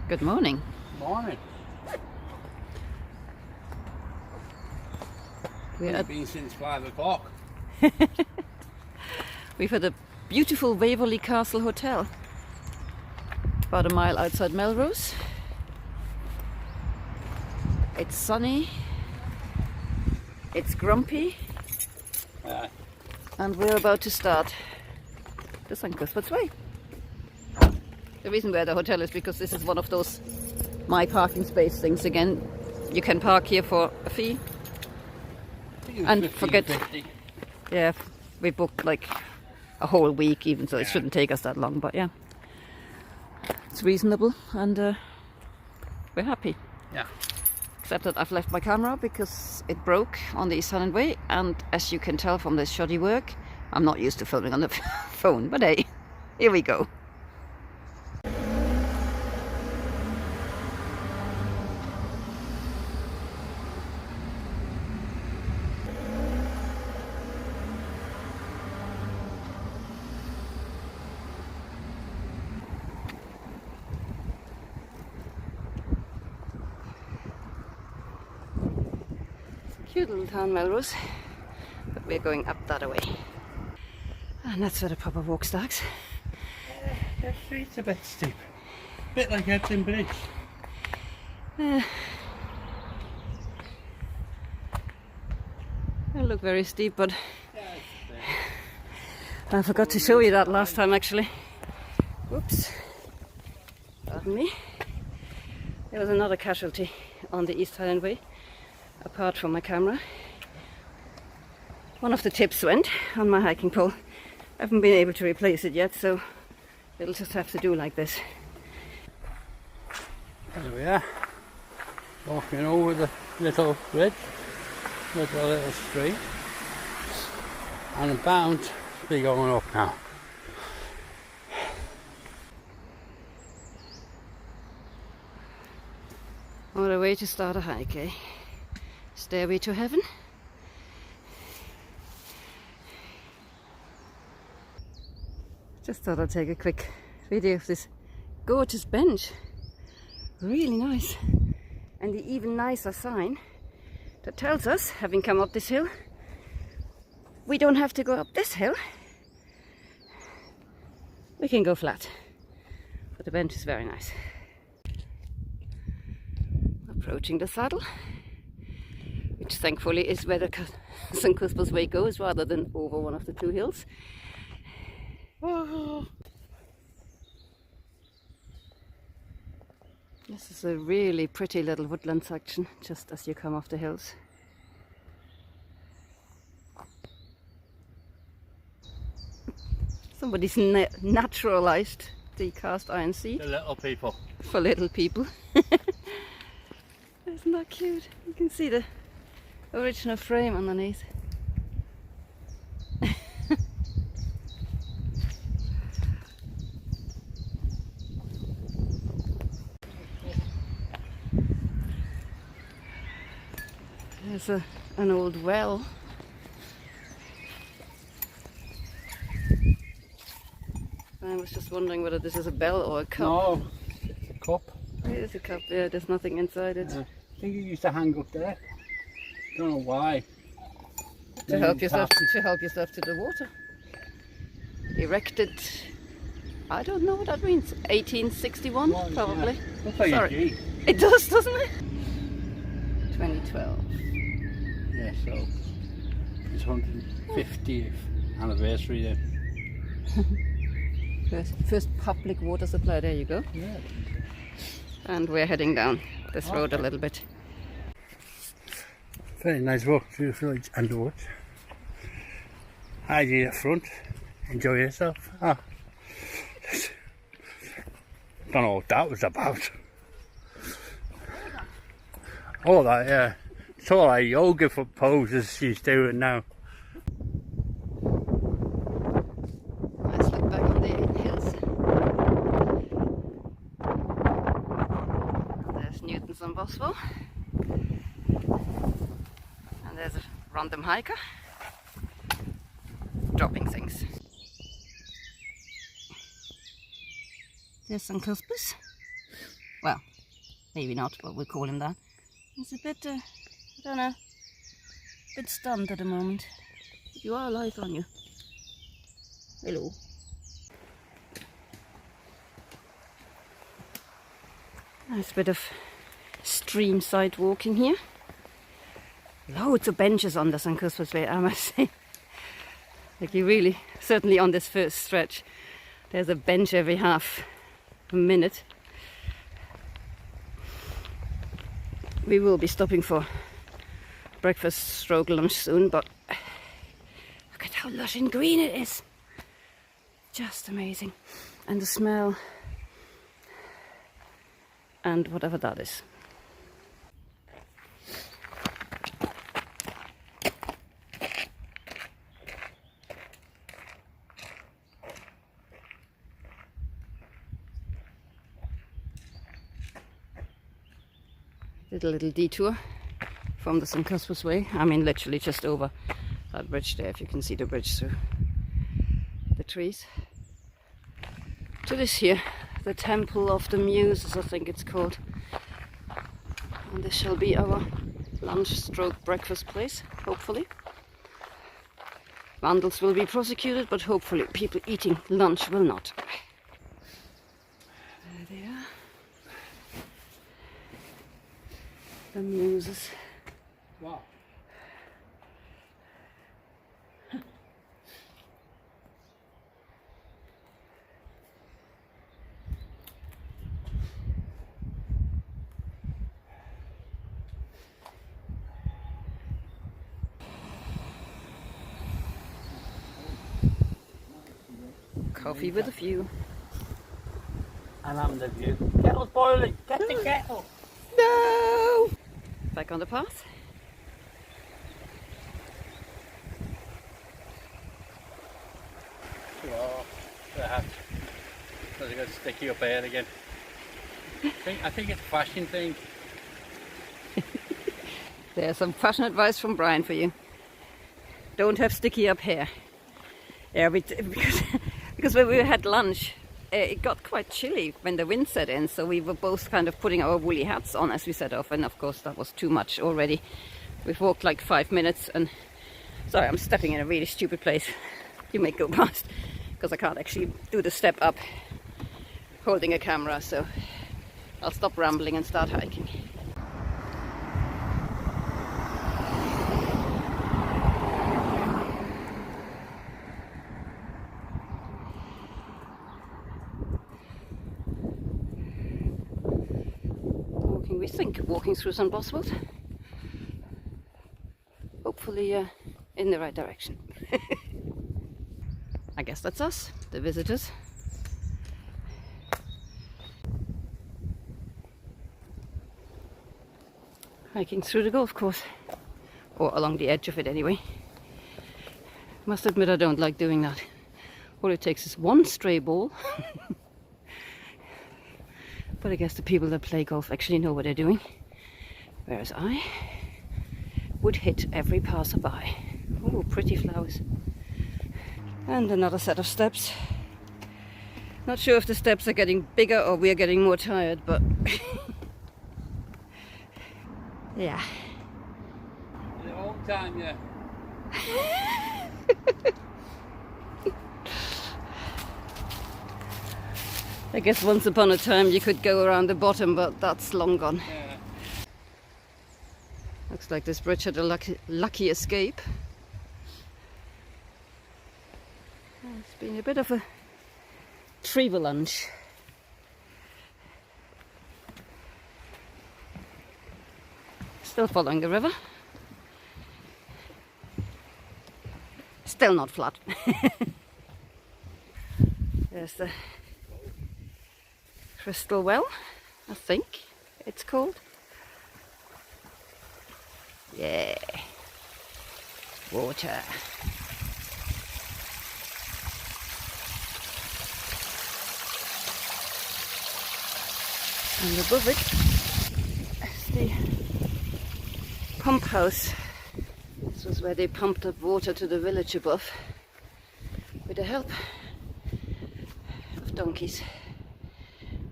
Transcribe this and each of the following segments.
Good morning. Morning. We've been since 5 o'clock. We've had a beautiful Waverley Castle Hotel, about a mile outside Melrose. It's sunny, it's grumpy, and we're about to start the St. Cuthbert's Way. The reason we're at the hotel is because this is one of those my parking space things again. You can park here for a fee. And forget, yeah, we booked like a whole week even, so it shouldn't take us that long, but yeah, it's reasonable and we're happy. Yeah. Except that I've left my camera because it broke on the East Highland Way, and as you can tell from this shoddy work, I'm not used to filming on the phone, but hey, here we go. Cute little town, Melrose, but we're going up that way. And that's where the proper walk starts. The street's a bit steep. A bit like Epsom Bridge. They look very steep, but I forgot to show you that last time actually. Whoops. Pardon me. There was another casualty on the East Highland Way. Apart from my camera, one of the tips went on my hiking pole. I haven't been able to replace it yet, so it'll just have to do like this. There we are, walking over the little bridge with the little street, and I'm bound to be going up now. What a way to start a hike, eh? Stairway to heaven. Just thought I'd take a quick video of this gorgeous bench. Really nice. And the even nicer sign that tells us, having come up this hill, we don't have to go up this hill. We can go flat. But the bench is very nice. Approaching the saddle, which thankfully is where the St. Cuthbert's Way goes rather than over one of the two hills. Oh. This is a really pretty little woodland section just as you come off the hills. Somebody's naturalised the cast iron seat. The little people. For little people. Isn't that cute? You can see the original frame underneath. There's an old well. I was just wondering whether this is a bell or a cup. No, it's a cup. It is a cup, yeah, there's nothing inside it. I think it used to hang up there. Don't know why. To help yourself to the water. Erected, I don't know what that means. 1861, well, probably. Yeah. Looks like sorry. It does, doesn't it? 2012. Yeah, so it's 150th anniversary then. First public water supply, there you go. Yeah. And we're heading down this road a little bit. Very nice walk through the village underwards. Hide you at front, enjoy yourself. Oh. Don't know what that was about. All that, yeah. It's all like yoga for poses she's doing now. Nice look back on the hills. There's Newton's on Boswell. And there's a random hiker dropping things. There's St. Cuthbert's. Well, maybe not, but we'll call him that. He's a bit, I don't know, a bit stunned at the moment. But you are alive, aren't you? Hello. Nice bit of stream side walking here. Loads of benches on the Cuthbert's Way, I must say. Like you really, certainly on this first stretch, there's a bench every half a minute. We will be stopping for breakfast stroke lunch soon, but look at how lush and green it is. Just amazing. And the smell and whatever that is. Did a little detour from the Cuthbert's Way. I mean, literally just over that bridge there, if you can see the bridge through the trees. To this here, the Temple of the Muses, I think it's called. And this shall be our lunch stroke breakfast place, hopefully. Vandals will be prosecuted, but hopefully people eating lunch will not. There they are. The Muses. Wow. Coffee with a view. And I'm the view. Kettle's boiling. Get the kettle. No! Back on the path. Oh, that. Does it got sticky up here again? I think it's a fashion thing. There's some fashion advice from Brian for you. Don't have sticky up hair. Yeah, because when we had lunch, it got quite chilly when the wind set in, so we were both kind of putting our woolly hats on as we set off, and of course that was too much already. We've walked like 5 minutes, and sorry, I'm stepping in a really stupid place. You may go past, because I can't actually do the step up holding a camera, so I'll stop rambling and start hiking. We think walking through some boswells, hopefully in the right direction. I guess that's us, the visitors. Hiking through the golf course, or along the edge of it anyway. Must admit I don't like doing that. All it takes is one stray ball. But I guess the people that play golf actually know what they're doing, whereas I would hit every passerby. Oh, pretty flowers. And another set of steps. Not sure if the steps are getting bigger or we're getting more tired, but yeah. The old time, yeah. I guess once upon a time you could go around the bottom, but that's long gone. Yeah. Looks like this bridge had a lucky escape. It's been a bit of a trevalanche. Still following the river. Still not flat. There's the Crystal Well, I think it's called. Yeah. Water. And above it is the pump house. This was where they pumped up water to the village above with the help of donkeys.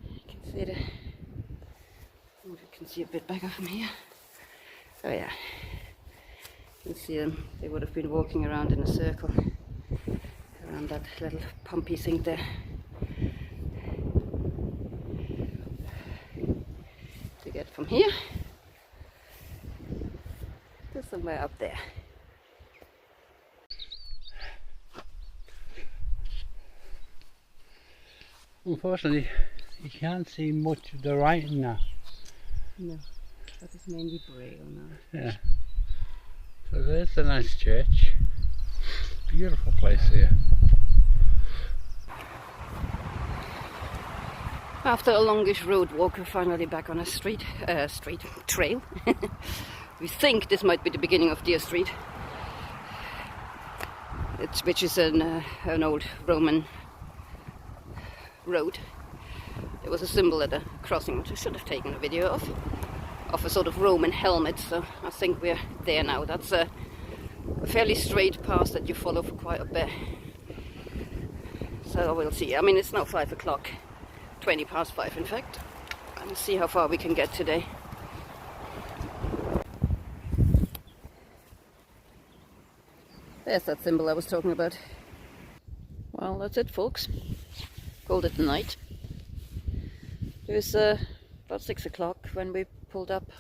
You can see the can see a bit better from here. Oh yeah, you can see them. They would have been walking around in a circle around that little pumpy thing there. To get from here to somewhere up there. Unfortunately, you can't see much of the writing now. No, that is mainly braille now. Yeah. So there's the nice church. Beautiful place here. After a longish road walk, we're finally back on a trail. We think this might be the beginning of Deer Street, which is an old Roman road. There was a symbol at the crossing, which I should have taken a video of a sort of Roman helmet, so I think we're there now. That's a fairly straight path that you follow for quite a bit. So we'll see. I mean, it's now 5 o'clock, 20 past 5 in fact, and see how far we can get today. There's that symbol I was talking about. Well, that's it, folks. Called it a night. It was about 6 o'clock when we pulled up.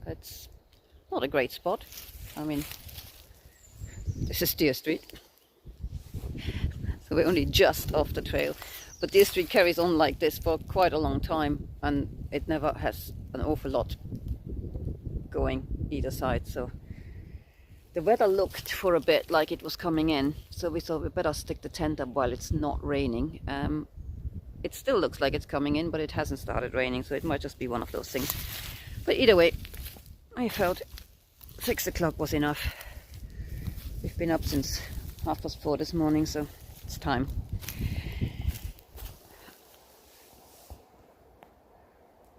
It's not a great spot. I mean, this is Deer Street. So we're only just off the trail. But Deer Street carries on like this for quite a long time, and it never has an awful lot going either side. So the weather looked for a bit like it was coming in, so we thought we'd better stick the tent up while it's not raining. It still looks like it's coming in, but it hasn't started raining, so it might just be one of those things. But either way, I felt 6 o'clock was enough. We've been up since 4:30 this morning, so it's time.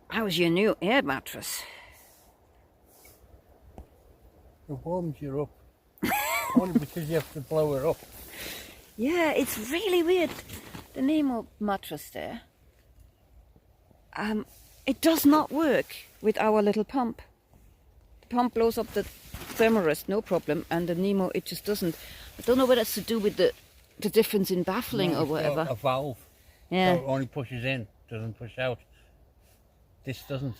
How's your new air mattress? It warms you up. Only because you have to blow it up. Yeah, it's really weird. The Nemo mattress there, it does not work with our little pump. The pump blows up the thermarest, no problem, and the Nemo, it just doesn't. I don't know whether it's to do with the difference in baffling or whatever. A valve. Yeah. So it only pushes in, doesn't push out. This doesn't.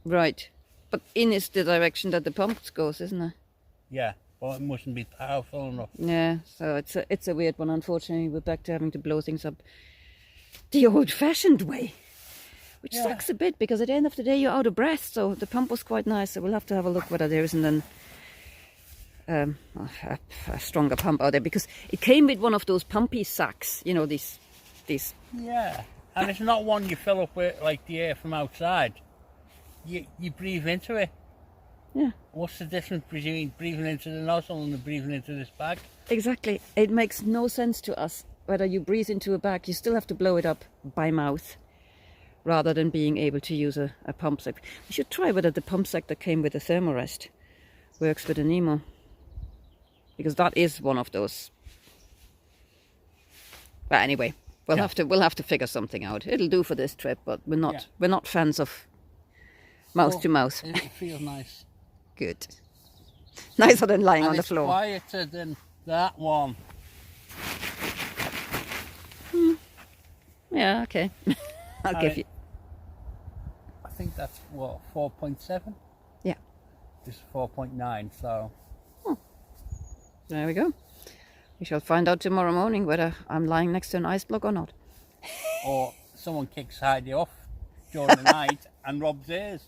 Right. But in is the direction that the pump goes, isn't it? Yeah, but it mustn't be powerful enough. Yeah, so it's a weird one. Unfortunately, we're back to having to blow things up the old-fashioned way, which sucks a bit because at the end of the day you're out of breath. So the pump was quite nice. So we'll have to have a look whether there isn't a stronger pump out there, because it came with one of those pumpy sacks. You know, these. Yeah, and it's not one you fill up with like the air from outside. You breathe into it. Yeah. What's the difference between breathing into the nozzle and breathing into this bag? Exactly. It makes no sense to us whether you breathe into a bag. You still have to blow it up by mouth rather than being able to use a pump sack. We should try whether the pump sack that came with the thermarest works with the Nemo, because that is one of those. But anyway, we'll have to figure something out. It'll do for this trip, but we're not fans of mouth to mouth. It feels nice. Good. Nicer than lying and on the floor. It's quieter than that one. Yeah, okay. I'll give you. I think that's what, 4.7? Yeah. This is 4.9, so. There we go. We shall find out tomorrow morning whether I'm lying next to an ice block or not. Or someone kicks Heidi off during the night and robs theirs.